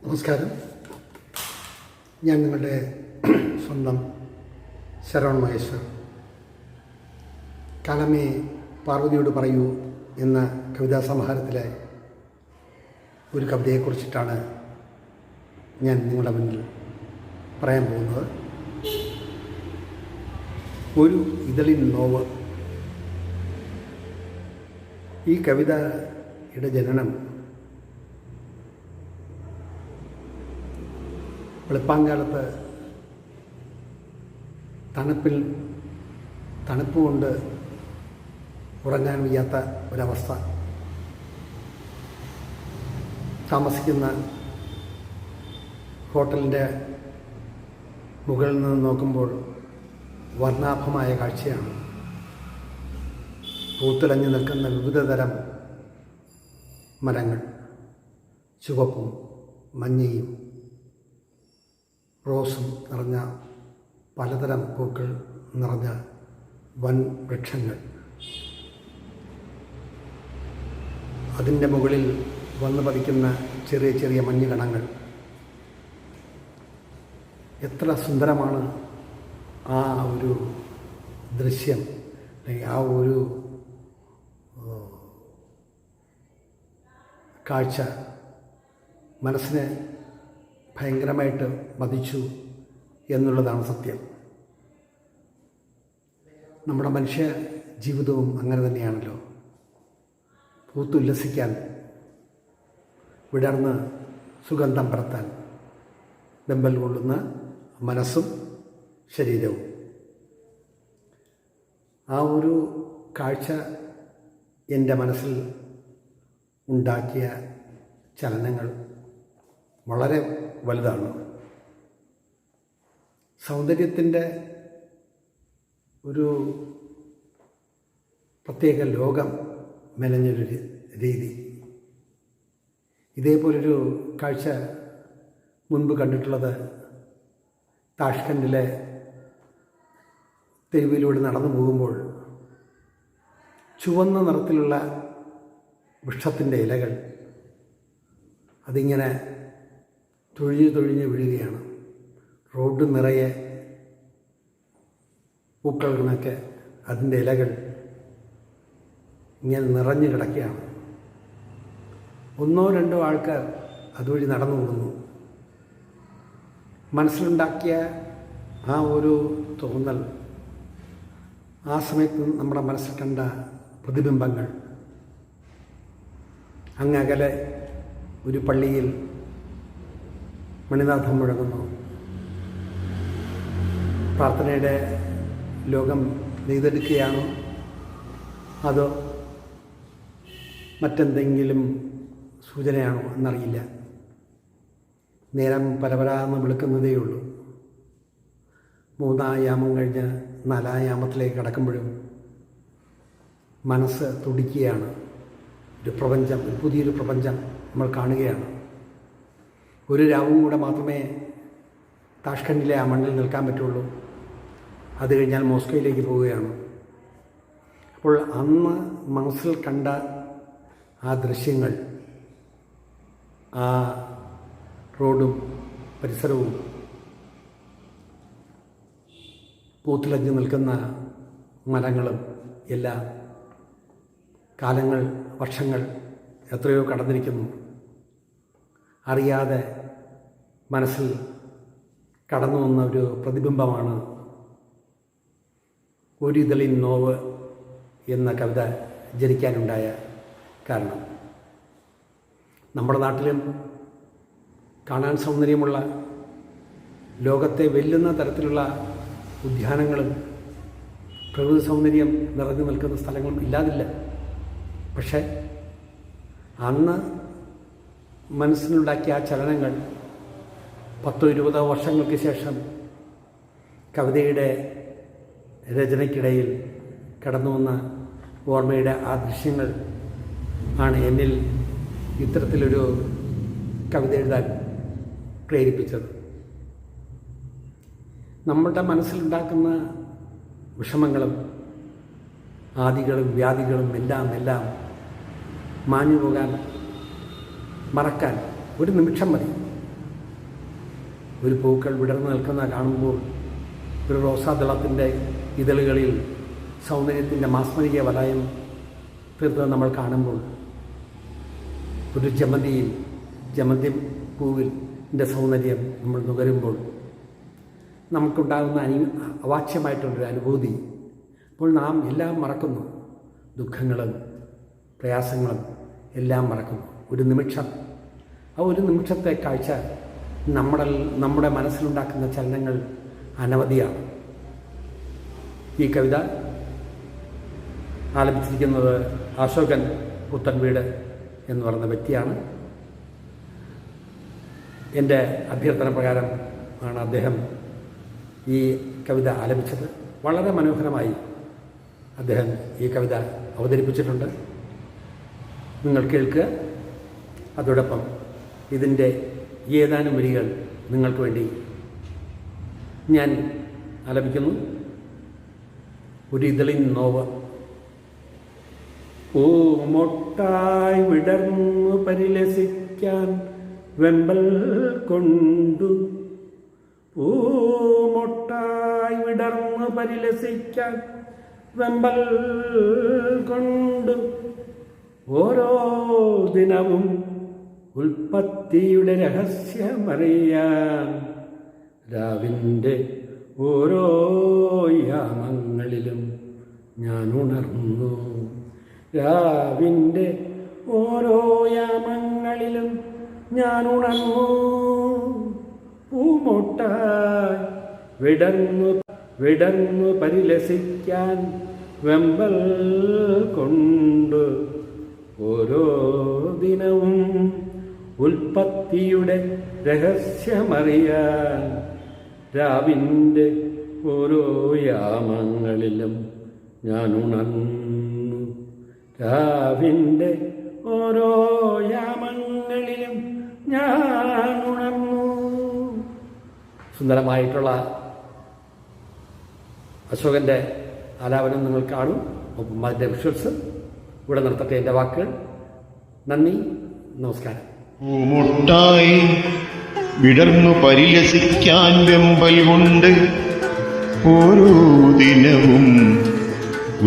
നമസ്കാരം. ഞാൻ നിങ്ങളുടെ സ്വന്തം ശരവൺ മഹേശ്വർ. കാലമേ പാർവതിയോട് പറയൂ എന്ന കവിതാ സമാഹാരത്തിലെ ഒരു കവിതയെക്കുറിച്ചിട്ടാണ് ഞാൻ നിങ്ങളുടെ മുന്നിൽ പറയാൻ പോകുന്നത്. ഒരു ഇതളിൻ നോവ്. ഈ കവിതയുടെ ജനനം വെളുപ്പാങ്കാലത്ത് തണുപ്പ് കൊണ്ട് ഉറങ്ങാൻ വയ്യാത്ത ഒരവസ്ഥ. താമസിക്കുന്ന ഹോട്ടലിൻ്റെ മുകളിൽ നിന്ന് നോക്കുമ്പോൾ വർണ്ണാഭമായ കാഴ്ചയാണ്. പൂത്തിളഞ്ഞു നിൽക്കുന്ന വിവിധതരം മരങ്ങൾ, ചുവപ്പും മഞ്ഞയും റോസും നിറഞ്ഞ പലതരം പൂക്കൾ നിറഞ്ഞ വൻ വൃക്ഷങ്ങൾ. അതിൻ്റെ മുകളിൽ വന്നു പതിക്കുന്ന ചെറിയ ചെറിയ മഞ്ഞുകണങ്ങൾ. എത്ര സുന്ദരമാണ് ആ ഒരു ദൃശ്യം, ആ ഒരു കാഴ്ച മനസ്സിനെ ഭയങ്കരമായിട്ട് മതിച്ചു എന്നുള്ളതാണ് സത്യം. നമ്മുടെ മനുഷ്യ ജീവിതവും അങ്ങനെ തന്നെയാണല്ലോ. പൂത്തുല്ലസിക്കാൻ, വിടർന്ന് സുഗന്ധം പരത്താൻ വെമ്പൽ കൊള്ളുന്ന മനസ്സും ശരീരവും. ആ ഒരു കാഴ്ച എൻ്റെ മനസ്സിൽ ഉണ്ടാക്കിയ ചലനങ്ങൾ വളരെ വലുതാണ്. സൗന്ദര്യത്തിൻ്റെ ഒരു പ്രത്യേക ലോകം മെനഞ്ഞൊരു രീതി. ഇതേപോലൊരു കാഴ്ച മുൻപ് കണ്ടിട്ടുള്ളത് താഷ്കണ്ടിലെ തെരുവിലൂടെ നടന്നു പോകുമ്പോൾ ചുവന്ന നിറത്തിലുള്ള വൃക്ഷത്തിൻ്റെ ഇലകൾ അതിങ്ങനെ തൊഴിഞ്ഞ് വീഴുകയാണ്. റോഡ് നിറയെ പൂക്കൾ കണക്കെ അതിൻ്റെ ഇലകൾ ഇങ്ങനെ നിറഞ്ഞു കിടക്കുകയാണ്. ഒന്നോ രണ്ടോ ആൾക്കാർ അതുവഴി നടന്നു പോകുന്നു. മനസ്സിലുണ്ടാക്കിയ ആ ഒരു തോന്നൽ, ആ സമയത്ത് നമ്മുടെ മനസ്സിൽ കണ്ട പ്രതിബിംബങ്ങൾ. അങ്ങകലെ ഒരു പള്ളിയിൽ മണിനാഥം മുഴങ്ങുന്നു. പ്രാർത്ഥനയുടെ ലോകം നെയ്തെടുക്കുകയാണോ അതോ മറ്റെന്തെങ്കിലും സൂചനയാണോ എന്നറിയില്ല. നേരം പരപരാന്ന് വെളുക്കുന്നതേയുള്ളൂ. 3-ാം യാമം കഴിഞ്ഞ് 4-ാം യാമത്തിലേക്ക് കടക്കുമ്പോഴും മനസ്സ് തുടിക്കുകയാണ്. ഒരു പ്രപഞ്ചം, ഒരു പുതിയൊരു പ്രപഞ്ചം നമ്മൾ കാണുകയാണ്. ഒരു രാവും കൂടെ മാത്രമേ താഷ്കണ്ടിലെ ആ മണ്ണിൽ നിൽക്കാൻ പറ്റുള്ളൂ. അത് കഴിഞ്ഞാൽ മോസ്കോയിലേക്ക് പോവുകയാണ്. അപ്പോൾ അന്ന് മനസ്സിൽ കണ്ട ആ ദൃശ്യങ്ങൾ, ആ റോഡും പരിസരവും, പൂത്തിളഞ്ഞു നിൽക്കുന്ന മരങ്ങളും എല്ലാം കാലങ്ങൾ, വർഷങ്ങൾ എത്രയോ കടന്നിരിക്കുന്നു. അറിയാതെ മനസ്സിൽ കടന്നു വന്ന ഒരു പ്രതിബിംബമാണ് ഒരു ഇതളിൻ നോവ് എന്ന കവിത ജനിക്കാനുണ്ടായ കാരണം. നമ്മുടെ നാട്ടിലും കാണാൻ സൗന്ദര്യമുള്ള, ലോകത്തെ വെല്ലുന്ന തരത്തിലുള്ള ഉദ്യാനങ്ങളും പ്രകൃതി സൗന്ദര്യം നിറഞ്ഞു നിൽക്കുന്ന സ്ഥലങ്ങളും ഇല്ലാതില്ല. പക്ഷേ അന്ന് മനസ്സിനുണ്ടാക്കിയ ആ ചലനങ്ങൾ 10-20 വർഷങ്ങൾക്ക് ശേഷം കവിതയുടെ രചനയ്ക്കിടയിൽ കടന്നു വന്ന ഓർമ്മയുടെ ആ ദൃശ്യങ്ങൾ ആണ് എന്നിൽ ഇത്തരത്തിലൊരു കവിത എഴുതാൻ പ്രേരിപ്പിച്ചത്. നമ്മുടെ മനസ്സിലുണ്ടാക്കുന്ന വിഷമങ്ങളും ആദികളും വ്യാധികളും എല്ലാം മാഞ്ഞു പോകാൻ, മറക്കാൻ ഒരു നിമിഷം മതി. ഒരു പൂക്കൾ വിടർന്നു നിൽക്കുന്ന കാണുമ്പോൾ, ഒരു റോസാദളത്തിൻ്റെ ഇതളുകളിൽ സൗന്ദര്യത്തിൻ്റെ മാസ്മരിക വലയം തീർത്തത് നമ്മൾ കാണുമ്പോൾ, ഒരു ജമന്തി പൂവിൻ്റെ സൗന്ദര്യം നമ്മൾ നുകരുമ്പോൾ നമുക്കുണ്ടാകുന്ന അവാച്യമായിട്ടുള്ളൊരു അനുഭൂതി. അപ്പോൾ നാം എല്ലാം മറക്കുന്നു, ദുഃഖങ്ങളും പ്രയാസങ്ങളും എല്ലാം മറക്കുന്നു. ഒരു നിമിഷം, ആ ഒരു നിമിഷത്തെ കാഴ്ച നമ്മുടെ മനസ്സിലുണ്ടാക്കുന്ന ചലനങ്ങൾ അനവധിയാണ്. ഈ കവിത ആലപിച്ചിരിക്കുന്നത് അശോകൻ പുത്തൻവീട് എന്ന് പറയുന്ന വ്യക്തിയാണ്. എൻ്റെ അഭ്യർത്ഥന പ്രകാരം ആണ് അദ്ദേഹം ഈ കവിത ആലപിച്ചത്. വളരെ മനോഹരമായി അദ്ദേഹം ഈ കവിത അവതരിപ്പിച്ചിട്ടുണ്ട്. നിങ്ങൾ കേൾക്കുക. അതോടൊപ്പം ഇതിൻ്റെ ഏതാനും വരികൾ നിങ്ങൾക്ക് വേണ്ടി ഞാൻ ആലപിക്കുന്നു. ഒരു ഇതളിൻ നോവ്. പൂമൊട്ടായി വിടർന്നു പരിലസിക്കാൻ വെമ്പൽ കൊണ്ടു, പൂമൊട്ടായി വിടർന്നു പരിലസിക്കാൻ വെമ്പൽ കൊണ്ടു, ഓരോ ദിനവും ഉൽപ്പത്തിയുടെ രഹസ്യമറിയാൻ രാവിൻ്റെ ഓരോ യാമങ്ങളിലും ഞാൻ ഉണർന്നു. രാവിൻ്റെ ഓരോ യാമങ്ങളിലും ഞാൻ ഉണർന്നു. പൂമൊട്ടായി വിടർന്നു പരിലസിക്കാൻ വെമ്പൽ കൊണ്ട്, ഓരോ ദിനവും ഉൽപ്പത്തിയുടെ രഹസ്യമറിയാൻ രാവിൻ്റെ ഓരോ യാമങ്ങളിലും ഞാൻ ഉണർന്നു. രാവിൻ്റെ ഓരോ യാമങ്ങളിലും ഞാൻ ഉണർന്നു. സുന്ദരമായിട്ടുള്ള അശോകൻ്റെ ആലാപനം നിങ്ങൾ കാണും. ഒപ്പം അതിൻ്റെ വിഷ്വൽസ്. ഇവിടെ നിർത്തട്ടെ എൻ്റെ വാക്കുകൾ. നന്ദി, നമസ്കാരം. പൂമൊട്ടായി വിടർന്നു പരിലസിക്കാൻ വെമ്പൽ കൊണ്ട്, ഓരോ ദിനവും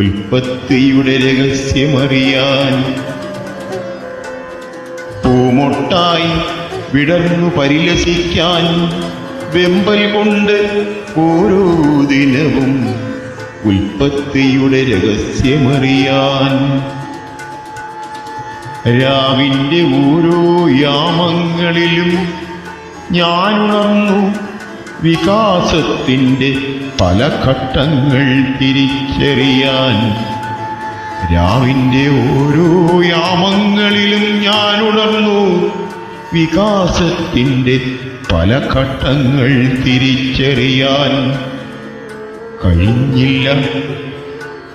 ഉൽപ്പത്തിയുടെ രഹസ്യമറിയാൻ. പൂമൊട്ടായി വിടർന്നു പരിലസിക്കാൻ വെമ്പൽ കൊണ്ട്, ഓരോ ദിനവും ഉൽപ്പത്തിയുടെ രഹസ്യമറിയാൻ. രാവിൻ്റെ ഓരോ യാമങ്ങളിലും ഞാനുണർന്നു വികാസത്തിൻ്റെ പല ഘട്ടങ്ങൾ തിരിച്ചറിയാൻ. രാവിൻ്റെ ഓരോ യാമങ്ങളിലും ഞാനുണർന്നു വികാസത്തിൻ്റെ പല ഘട്ടങ്ങൾ തിരിച്ചറിയാൻ. കഴിഞ്ഞില്ല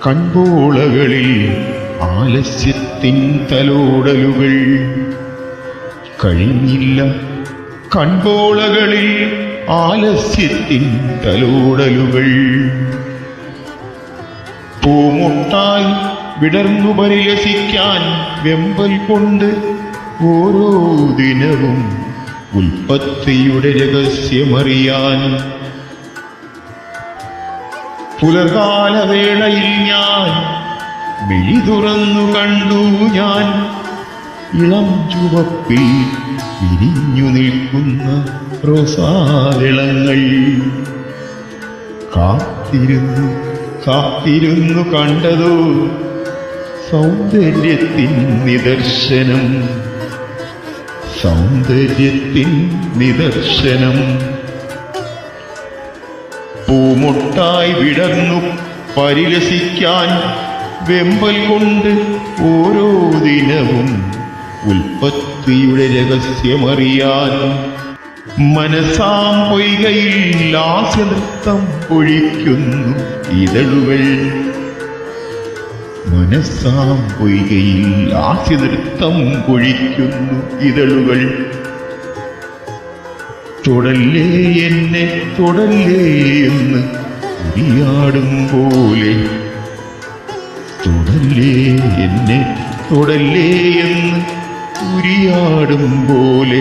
കൺപോളകളിൽ ആലസ്യത്തിൻ തലോടലുകൾ. കഴിഞ്ഞില്ല കൺപോളകളിൽ ആലസ്യത്തിൻ തലോടലുകൾ. പൂമൊട്ടായി വിടർന്നു പരിലസിക്കാൻ വെമ്പൽ കൊണ്ട്, ഓരോ ദിനവും ഉൽപ്പത്തിയുടെ രഹസ്യമറിയാൻ. പുലർകാലവേളയിൽ ഞാൻ മിഴി തുറന്നു കണ്ടു ഞാൻ ഇളം ചുവപ്പിൽ വിരിഞ്ഞു നിൽക്കുന്ന റോസാദളങ്ങൾ. കാത്തിരുന്നു കണ്ടതോ സൗന്ദര്യത്തിൻ നിദർശനം. പൂമൊട്ടായി വിടർന്നു പരിലസിക്കാൻ വെമ്പൽ കൊണ്ട്, ഓരോ ദിനവും ഉൽപ്പത്തിയുടെ രഹസ്യമറിയാൻ. മനസാം പൊയ്കയിൽ ലാസ്യനൃത്തം പൊഴിക്കുന്നു ഇതളുകൾ. മനസാം പൊയ്കയിൽ ലാസ്യനൃത്തം പൊഴിക്കുന്നു ഇതളുകൾ. തൊടല്ലേ എന്നെ തൊടല്ലേ എന്ന് ഉരിയാടും പോലെ, തൊടല്ലേ എന്നെ തൊടല്ലേ എന്ന് ഉരിയാടും പോലെ,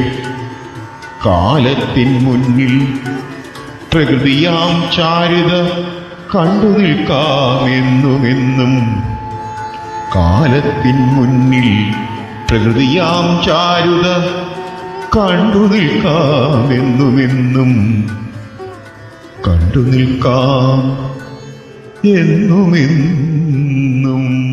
കാലത്തിൻ മുന്നിൽ പ്രകൃതിയാം ചാരുത കണ്ടു നിൽക്കാമെന്നുമെന്നും. കാലത്തിൻ മുന്നിൽ പ്രകൃതിയാം ചാരുത കണ്ടു നിൽക്കാമെന്നുമെന്നും. കണ്ടു നിൽക്കാം എന്നുമെന്നും.